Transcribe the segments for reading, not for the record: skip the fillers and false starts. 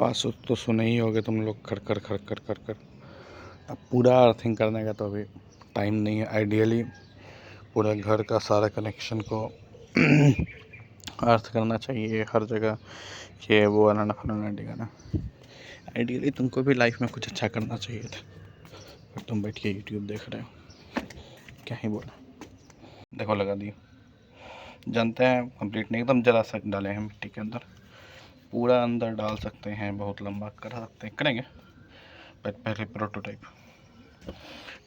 आवाज़ तो सुने ही होगे तुम लोग, खड़ खड़ खड़ खड़ खड़ खड़। अब पूरा अर्थिंग करने का तो अभी टाइम नहीं है। आइडियली पूरा घर का सारा कनेक्शन को अर्थ करना चाहिए हर जगह, ये वो अनाना फलाना ढिकाना। आइडियली तुमको भी लाइफ में कुछ अच्छा करना चाहिए था, पर तुम बैठ के यूट्यूब देख रहे हो, क्या ही बोला। देखो लगा दिया, जानते हैं कंप्लीट नहीं, एकदम जरा सा डाले हैं मिट्टी के अंदर, पूरा अंदर डाल सकते हैं, बहुत लंबा कर सकते हैं, करेंगे पहले प्रोटोटाइप।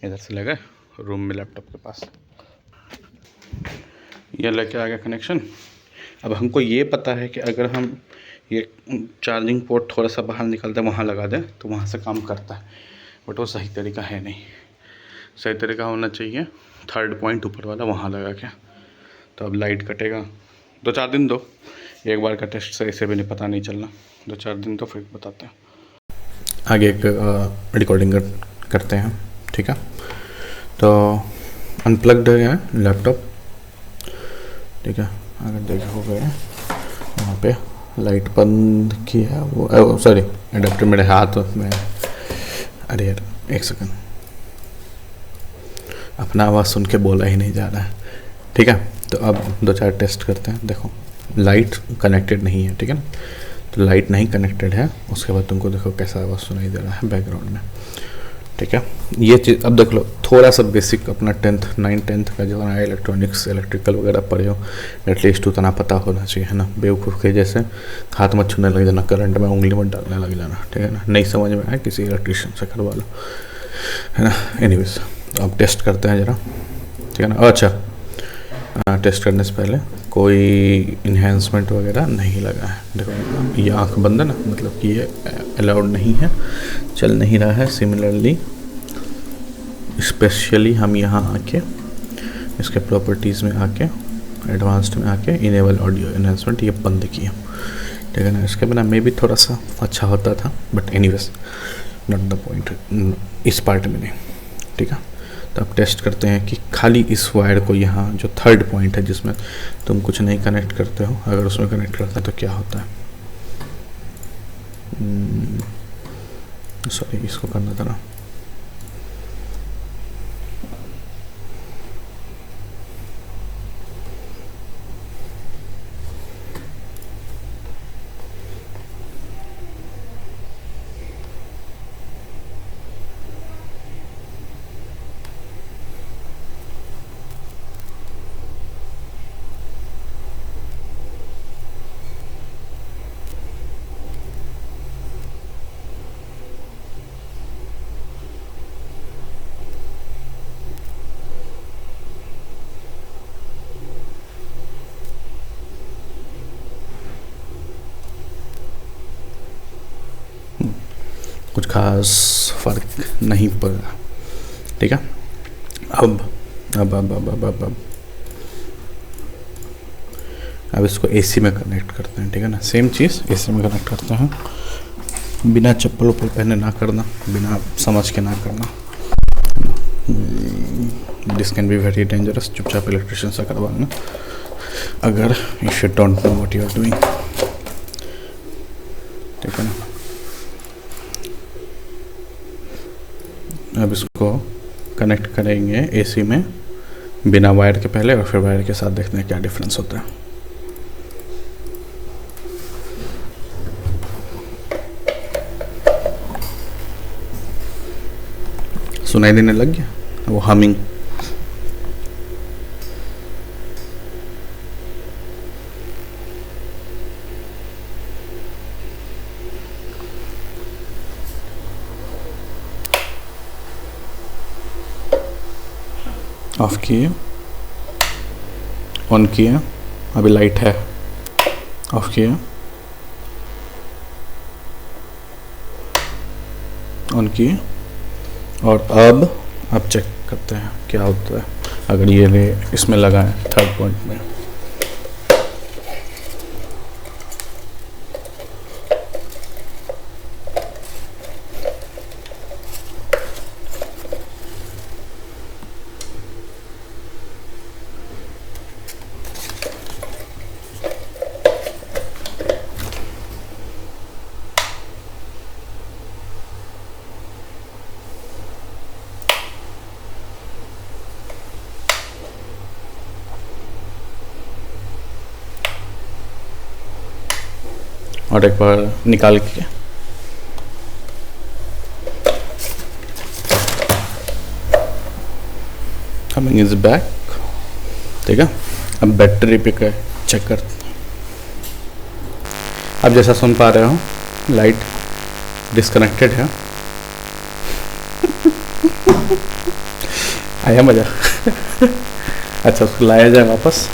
इधर से लगा रूम में लैपटॉप के पास, ये लेके आ गया कनेक्शन। अब हमको ये पता है कि अगर हम ये चार्जिंग पोर्ट थोड़ा सा बाहर निकलता है वहाँ लगा दें तो वहाँ से काम करता है, बट वो सही तरीका है नहीं। सही तरीका होना चाहिए थर्ड पॉइंट ऊपर वाला, वहाँ लगा के। तो अब लाइट कटेगा 2-4 दिन, दो एक बार का टेस्ट से ऐसे भी नहीं पता नहीं चलना, 2-4 दिन तो फिर बताते हैं। आगे एक रिकॉर्डिंग करते हैं, ठीक है। तो अनप्लग्ड है लैपटॉप, ठीक है। अगर देखो गए वहाँ पे लाइट बंद किया, वो सॉरी एडाप्टर मेरे हाथ में, अरे यार एक सेकंड, अपना आवाज़ सुन के बोला ही नहीं जा रहा है, ठीक है। तो अब 2-4 टेस्ट करते हैं। देखो लाइट कनेक्टेड नहीं है, ठीक है ना, तो लाइट नहीं कनेक्टेड है। उसके बाद तुमको देखो कैसा आवाज़ सुनाई दे रहा है बैकग्राउंड में, ठीक है। ये चीज़ अब देख लो, थोड़ा सा बेसिक अपना 9th-10th का जो है इलेक्ट्रॉनिक्स इलेक्ट्रिकल वगैरह पढ़े हो, एटलीस्ट उतना पता होना चाहिए, है ना। बेवकूफ़ के जैसे हाथ मत छूने लग जाना, करंट में उंगली मत डालने लग जाना, ठीक है ना। नहीं समझ में आए किसी इलेक्ट्रिशियन से करवा लो, है ना। एनीवेज तो अब टेस्ट करते हैं ज़रा, ठीक है ना। अच्छा टेस्ट करने से पहले कोई इन्हेंसमेंट वगैरह नहीं लगा है। देखो ये आँख बंद है ना, मतलब कि ये अलाउड नहीं है, चल नहीं रहा है। सिमिलरली स्पेशली हम यहाँ आके इसके प्रॉपर्टीज़ में आके एडवांस्ड में आके इनेबल ऑडियो इन्हेंसमेंट ये बंद किया, ठीक है ना। इसके बिना मे भी थोड़ा सा अच्छा होता था, but anyways not the point इस पार्ट में नहीं, ठीक है। तो अब टेस्ट करते हैं कि खाली इस वायर को, यहाँ जो थर्ड पॉइंट है जिसमें तुम कुछ नहीं कनेक्ट करते हो, अगर उसमें कनेक्ट करते हैं तो क्या होता है। सॉरी इसको करना था ना, कुछ खास फर्क नहीं पड़ा, ठीक है। अब अब अब अब अब अब अब इसको एसी में कनेक्ट करते हैं, ठीक है ना। सेम चीज़ एसी में कनेक्ट करते हैं, बिना चप्पल उप्पल पहने ना करना, बिना समझ के ना करना, this can be very dangerous. चुपचाप इलेक्ट्रिशियन से करवाना अगर if you don't know what you are doing, ठीक है ना। अब इसको कनेक्ट करेंगे एसी में बिना वायर के पहले, और फिर वायर के साथ देखते हैं क्या डिफरेंस होता है। सुनाई देने लग गया वो हमिंग। ऑफ किए, ऑन किया, अभी लाइट है, ऑफ किया, ऑन किए, और अब चेक करते हैं क्या होता है अगर ये इसमें लगा है थर्ड पॉइंट में। और एक बार निकाल के कमिंग इज बैक। ठीक है, अब बैटरी पे चेक करते हैं। अब जैसा सुन पा रहे हो लाइट डिस्कनेक्टेड है। आया मजा। अच्छा, उसको लाया जाए वापस।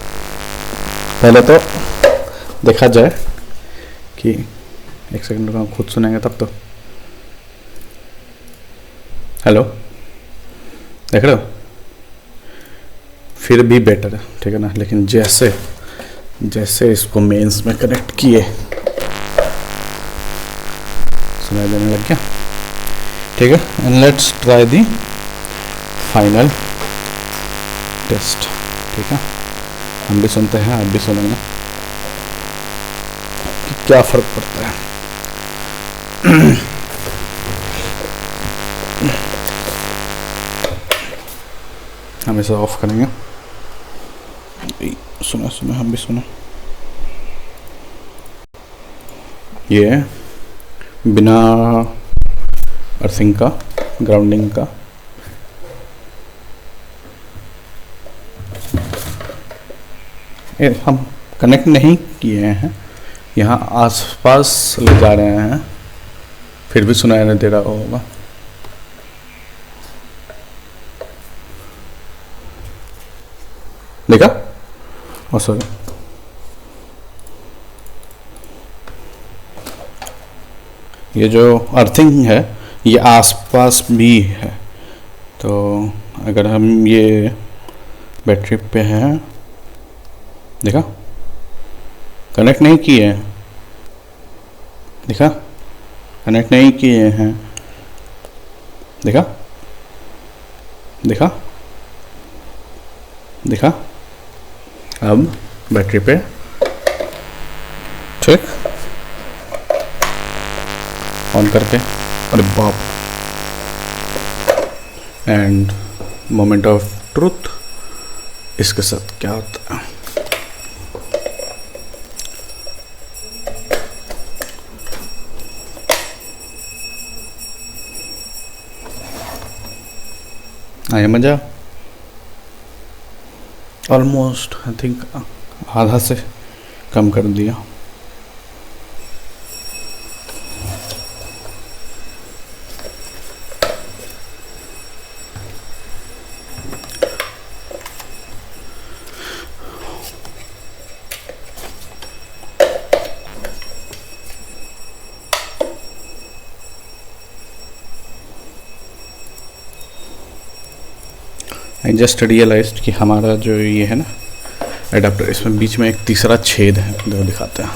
पहले तो देखा जाए कि एक सेकंड का खुद सुनेंगे तब तो। हेलो, देख रहे हो? फिर भी बेटर है, ठीक है ना। लेकिन जैसे जैसे इसको मेंस में कनेक्ट किए सुनाई देने लग गया। ठीक है, and let's try the final test. ठीक है, हम भी सुनते हैं, आप भी सुनेंगे कि क्या फर्क पड़ता है। हम इसे ऑफ करेंगे। सुना सुना, हम भी सुना। ये बिना अर्थिंग का, ग्राउंडिंग का हम कनेक्ट नहीं किए हैं, यहाँ आसपास ले जा रहे हैं, फिर भी सुनाई नहीं दे रहा होगा। देखा? और सॉरी, ये जो अर्थिंग है ये आसपास भी है। तो अगर हम ये बैटरी पे हैं, देखा? कनेक्ट नहीं किए हैं, देखा? कनेक्ट नहीं किए हैं, देखा? देखा? देखा? अब बैटरी पे, ठीक, ऑन करके, अरे बाप, एंड मोमेंट ऑफ ट्रूथ, इसके साथ क्या होता है। आया मजा? ऑलमोस्ट आई थिंक आधा से कम कर दिया। आई जस्ट रियलाइज्ड कि हमारा जो ये है ना एडाप्टर, इसमें बीच में एक तीसरा छेद है, जो दिखाते हैं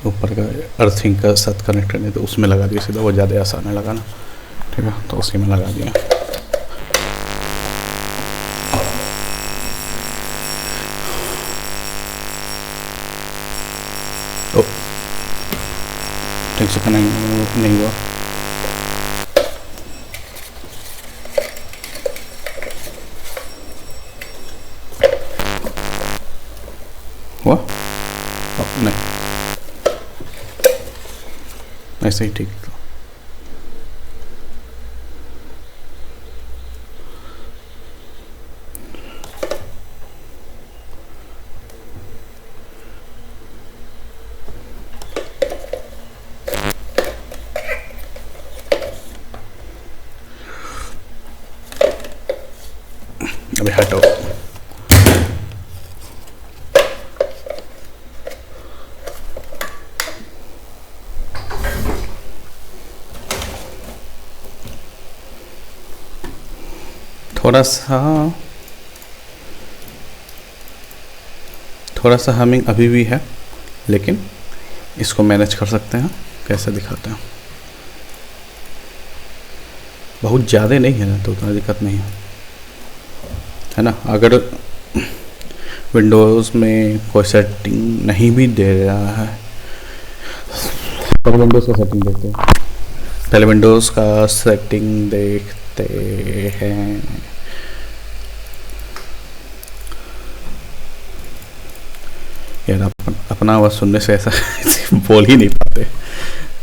ऊपर का अर्थिंग का साथ कनेक्ट करने, तो उसमें लगा दिया सीधा, वो ज़्यादा आसान है लगाना। ठीक है, तो उसी में लगा दिया। ओ, ठीक से कनेक्ट नहीं हुआ। हुआ? नहीं, ऐसे ही ठीक था। अभी हटो। थोड़ा सा हमिंग अभी भी है, लेकिन इसको मैनेज कर सकते हैं। कैसे दिखाते हैं, बहुत ज़्यादा नहीं है ना, तो उतना दिक्कत नहीं है ना। अगर विंडोज़ में कोई सेटिंग नहीं भी दे रहा है तो विंडोज़ का सेटिंग देखते हैं। पहले विंडोज़ का सेटिंग देखते हैं। यार अपना आवाज़ सुनने से ऐसा बोल ही नहीं पाते।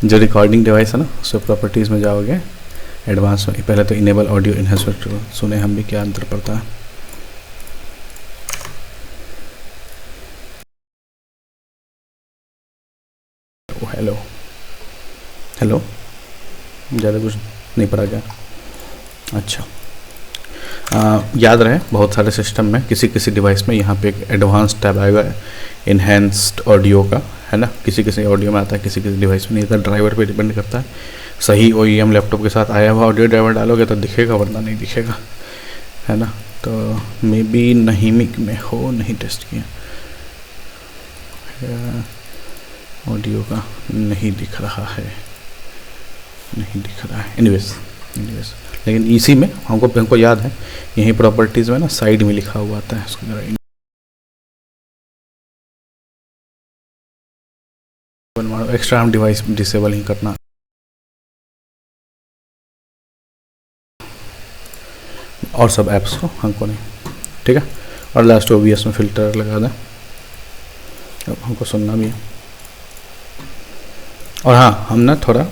जो रिकॉर्डिंग डिवाइस है ना, उससे प्रॉपर्टीज़ में जाओगे, एडवांस में पहले तो इनेबल ऑडियो इन्हेंसर सुने हम भी क्या अंतर पड़ता है। हेलो हेलो, ज़्यादा कुछ नहीं पड़ा क्या? अच्छा, याद रहे बहुत सारे सिस्टम में किसी किसी डिवाइस में यहाँ पे एक एडवांस टैब आएगा इन्हेंस्ड ऑडियो का, है ना। किसी किसी ऑडियो में आता है, किसी किसी डिवाइस में नहीं आता, ड्राइवर पे डिपेंड करता है। सही OEM लैपटॉप के साथ आया हुआ ऑडियो ड्राइवर डालोगे तो दिखेगा, वरना नहीं दिखेगा, है ना। तो मे बी नहीं मिक में हो, नहीं टेस्ट किया, ऑडियो का नहीं दिख रहा है, नहीं दिख रहा है। एनीवेज लेकिन इसी में हमको याद है, यही प्रॉपर्टीज़ में ना साइड में लिखा हुआ आता है, उसको जरा एक्स्ट्रा हम डिवाइस डिसेबल ही करना। और सब ऐप्स को हमको नहीं, ठीक है। और लास्ट OBS में फ़िल्टर लगा दें, अब हमको सुनना भी है। और हाँ, हम ना थोड़ा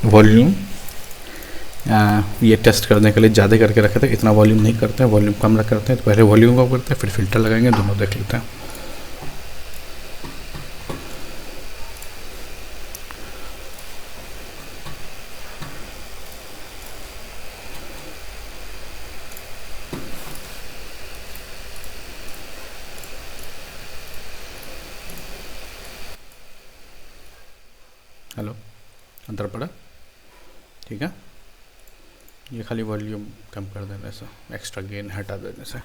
वॉल्यूम ये टेस्ट करने के लिए ज़्यादा करके रखे थे, इतना वॉल्यूम नहीं करते हैं, वॉल्यूम कम रख करते हैं। तो पहले वॉल्यूम कम करते हैं, फिर फ़िल्टर लगाएंगे, दोनों देख लेते हैं। हेलो, अंतर पड़ा? ठीक है, ये खाली वॉल्यूम कम कर देने से, एक्स्ट्रा गेन हटा देने से,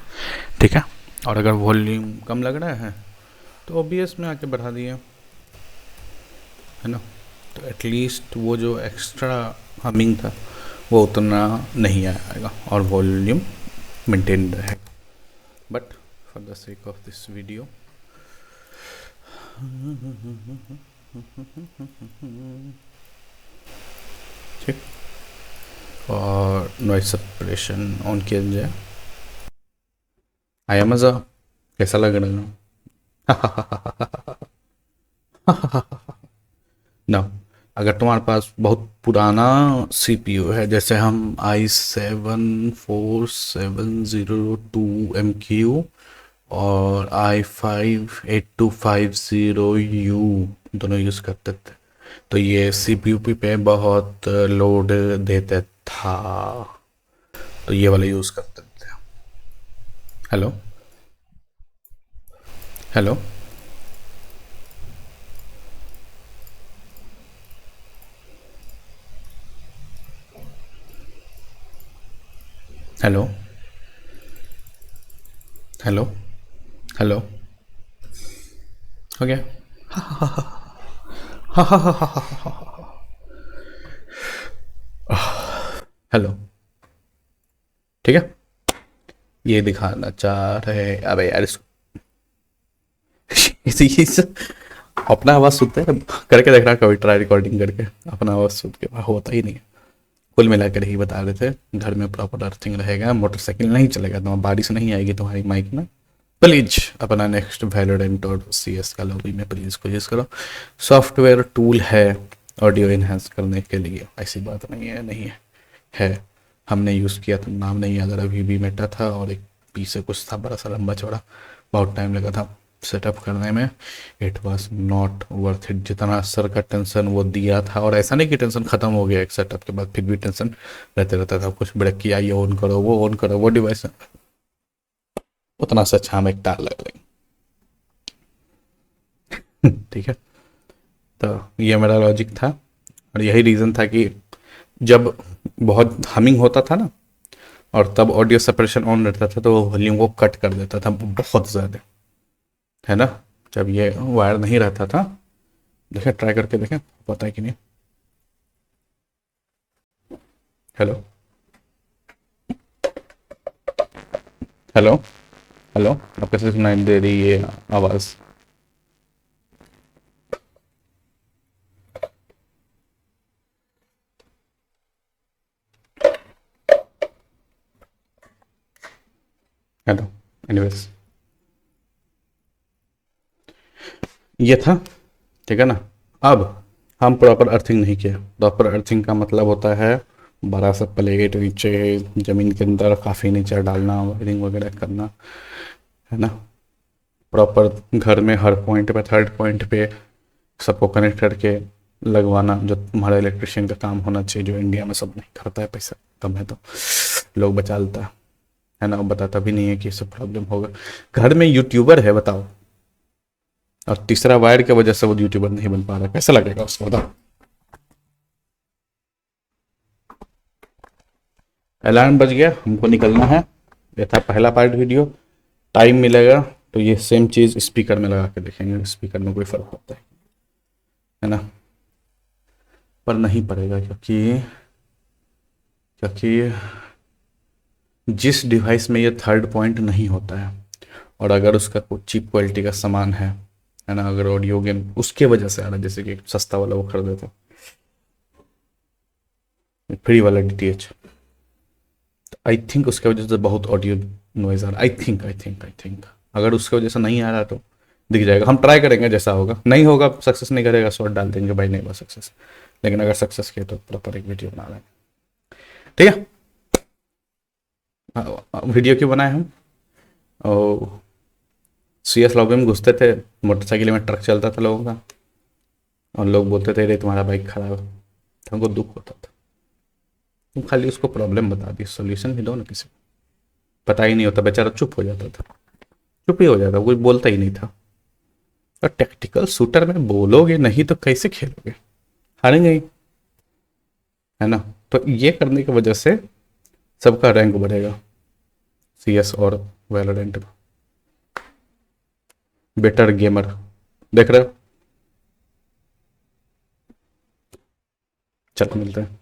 ठीक है। और अगर वॉल्यूम कम लग रहा है तो OBS में आके बढ़ा दिए, है ना। तो एटलीस्ट वो जो एक्स्ट्रा हमिंग था वो उतना नहीं आएगा और वॉल्यूम मेंटेन रहेगा। But for the sake of this video ठीक, और नॉइज सप्रेशन ऑन किया जाए। आया मज़ा? कैसा लग रहा है? ना, अगर तुम्हारे पास बहुत पुराना CPU है, जैसे हम i7-4702MQ और i5-8250U दोनों यूज़ करते थे, तो ये CPU पे बहुत लोड देते था, तो ये वाला यूज़ करते थे। Hello hello hello hello hello, हो गया? हेलो, ठीक है। ये दिखाना चाह रहे, अबे यार इसको इसी अपना आवाज़ सुनते हैं, करके देख रहा कभी ट्राई रिकॉर्डिंग करके, अपना आवाज़ सुन के होता ही नहीं है। कुल मिलाकर ही बता रहे थे, घर में प्रॉपर अर्थिंग रहेगा, मोटरसाइकिल नहीं चलेगा, तो बारिश नहीं आएगी तुम्हारी माइक में। प्लीज अपना नेक्स्ट वैलोरेंट और CS का लॉबी में प्लीज़ कोशिश करो। सॉफ्टवेयर टूल है ऑडियो इन्हेंस करने के लिए, ऐसी बात नहीं है, नहीं है। हमने यूज़ किया था, नाम नहीं याद आ रहा, VB मेटा था और एक पीछे कुछ था बड़ा सा लंबा चौड़ा, बहुत टाइम लगा था सेटअप करने में। It was not worth it, जितना सर का टेंशन वो दिया था। और ऐसा नहीं कि टेंशन ख़त्म हो गया एक सेटअप के बाद, फिर भी टेंशन रहते रहता था, कुछ ब्रेक किया, ये ऑन करो, वो ऑन करो, वो डिवाइस उतना से अच्छा हम एक तार लग लेंगे। ठीक है, तो ये मेरा लॉजिक था, और यही रीज़न था कि जब बहुत हमिंग होता था ना, और तब ऑडियो सेपरेशन ऑन रहता था, तो वो वॉल्यूम को कट कर देता था बहुत ज़्यादा, है ना। जब ये वायर नहीं रहता था, देखें ट्राई करके देखें, पता है कि नहीं। हेलो हेलो हेलो, अब कैसे सुनाई दे रही है आवाज़? हेलो, एनीवेज ये था, ठीक है ना। अब हम प्रॉपर अर्थिंग नहीं किया। प्रॉपर अर्थिंग का मतलब होता है बड़ा सा प्लेट नीचे, ज़मीन के अंदर काफ़ी नीचे डालना, वायरिंग वगैरह करना, है ना। प्रॉपर घर में हर पॉइंट पे, थर्ड पॉइंट पे सबको कनेक्ट करके लगवाना, जो तुम्हारा इलेक्ट्रिशियन का काम होना चाहिए, जो इंडिया में सब नहीं करता है, पैसा कम है तो लोग बचा लेता है ना। वो बताता भी नहीं है कि इससे प्रॉब्लम होगा। घर में यूट्यूबर है बताओ, और तीसरा वायर की वजह से वो यूट्यूबर नहीं बन पा रहा, कैसा लगेगा उसको बताओ। अलार्म बज गया, हमको निकलना है। ये था पहला पार्ट वीडियो। टाइम मिलेगा तो ये सेम चीज़ स्पीकर में लगा के देखेंगे, स्पीकर में कोई फ़र्क पड़ता है ना। पर नहीं पड़ेगा, क्योंकि क्योंकि जिस डिवाइस में ये थर्ड पॉइंट नहीं होता है, और अगर उसका कोई चीप क्वालिटी का सामान है ना, अगर ऑडियो गेम उसके वजह से आ रहा है, जैसे कि सस्ता वाला वो खरीदे थे फ्री वाला डीटीएच, तो आई थिंक उसके वजह से बहुत ऑडियो नॉइज आ रहा है। आई थिंक अगर उसके वजह से नहीं आ रहा तो दिख जाएगा। हम ट्राई करेंगे, जैसा होगा। नहीं होगा, सक्सेस नहीं करेगा, शॉर्ट डाल देंगे भाई, नहीं हुआ सक्सेस। लेकिन अगर सक्सेस किया तो प्रॉपर एक वीडियो बना लेंगे, ठीक है। वीडियो क्यों बनाए हम? और सी एस लॉबी में घुसते थे, मोटरसाइकिल में ट्रक चलता था लोगों का, और लोग बोलते थे रे तुम्हारा बाइक खराब है, तो हमको दुख होता था। तुम खाली उसको प्रॉब्लम बता दी, सोल्यूशन भी दो ना किसी को। पता ही नहीं होता, बेचारा चुप हो जाता था, चुप ही हो जाता, कोई बोलता ही नहीं था। और टैक्टिकल शूटर में बोलोगे नहीं तो कैसे खेलोगे, हारेंगे ही, है ना। तो ये करने की वजह से सबका रैंक बढ़ेगा सी एस और वैलोरेंट में। बेटर गेमर, देख रहे हो। चलो मिलते हैं।